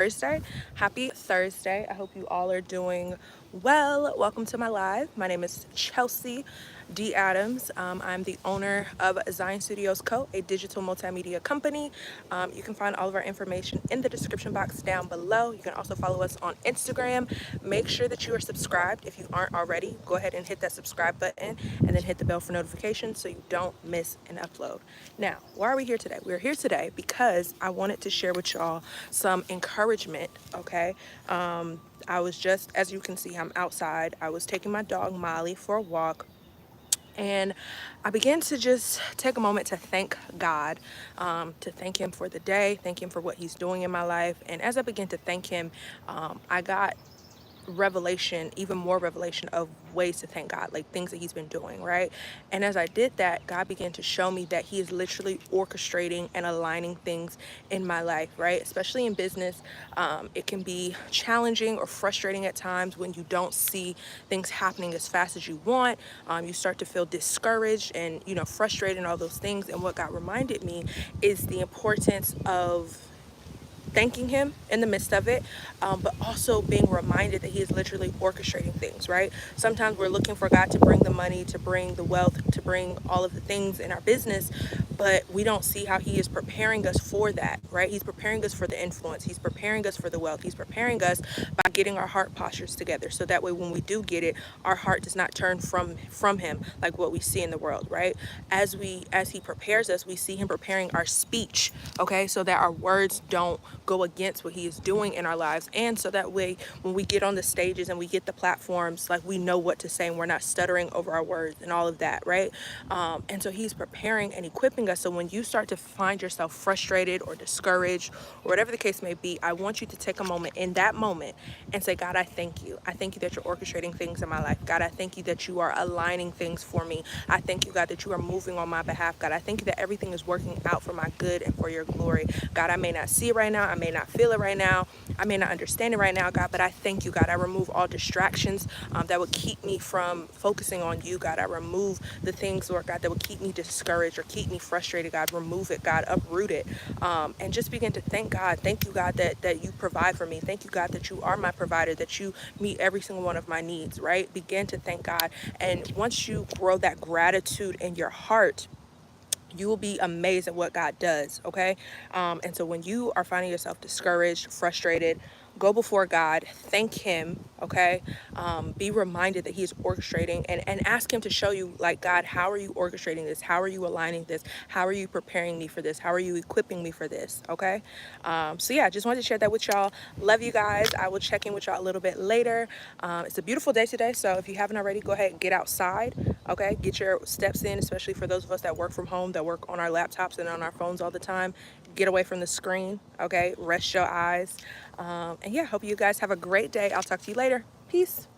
Thursday. Happy Thursday. I hope you all are doing well. Welcome to my live. My name is Chelsea D. Adams. I'm the owner of Zion Studios Co., a digital multimedia company. You can find all of our information in the description box down below. You can also follow us on Instagram. Make sure that you are subscribed. If you aren't already, go ahead and hit that subscribe button and then hit the bell for notifications so you don't miss an upload. Now, why are we here today? We're here today because I wanted to share with y'all some encouragement, okay? I was just, as you can see, I'm outside. I was taking my dog Molly for a walk. And I began to just take a moment to thank God, to thank Him for the day, thank Him for what He's doing in my life. And as I began to thank Him, I got revelation, even more revelation of ways to thank God, like things that He's been doing, right? And as I did that, God began to show me that He is literally orchestrating and aligning things in my life, right? Especially in business, it can be challenging or frustrating at times when you don't see things happening as fast as you want. You start to feel discouraged and, frustrated and all those things. And what God reminded me is the importance of thanking him in the midst of it, but also being reminded that he is literally orchestrating things, right? Sometimes we're looking for God to bring the money, to bring the wealth, to bring all of the things in our business, but we don't see how he is preparing us for that, right? He's preparing us for the influence. He's preparing us for the wealth. He's preparing us by getting our heart postures together. So that way, when we do get it, our heart does not turn from him like what we see in the world, right? As he prepares us, we see him preparing our speech, okay? So that our words don't go against what he is doing in our lives. And so that way, when we get on the stages and we get the platforms, like we know what to say and we're not stuttering over our words and all of that, right? And so he's preparing and equipping us. So when you start to find yourself frustrated or discouraged or whatever the case may be, I want you to take a moment in that moment and say, God, I thank you. I thank you that you're orchestrating things in my life. God, I thank you that you are aligning things for me. I thank you, God, that you are moving on my behalf. God, I thank you that everything is working out for my good and for your glory. God, I may not see it right now. I may not feel it right now. I may not understand it right now, God, but I thank you, God. I remove all distractions that would keep me from focusing on you, God. I remove the things, Lord God, that would keep me discouraged or keep me frustrated, God. Remove it, God. Uproot it. And just begin to thank God. Thank you, God, that you provide for me. Thank you, God, that you are my provider, that you meet every single one of my needs, right? Begin to thank God. And once you grow that gratitude in your heart, you will be amazed at what God does, okay? And so when you are finding yourself discouraged, frustrated, go before God, thank Him, okay? Be reminded that He is orchestrating and ask Him to show you, like, God, how are you orchestrating this? How are you aligning this? How are you preparing me for this? How are you equipping me for this, okay? So yeah, I just wanted to share that with y'all. Love you guys. I will check in with y'all a little bit later. It's a beautiful day today, so if you haven't already, go ahead and get outside, okay? Get your steps in, especially for those of us that work from home, that work on our laptops and on our phones all the time. Get away from the screen, okay? Rest your eyes. And yeah, hope you guys have a great day. I'll talk to you later. Peace.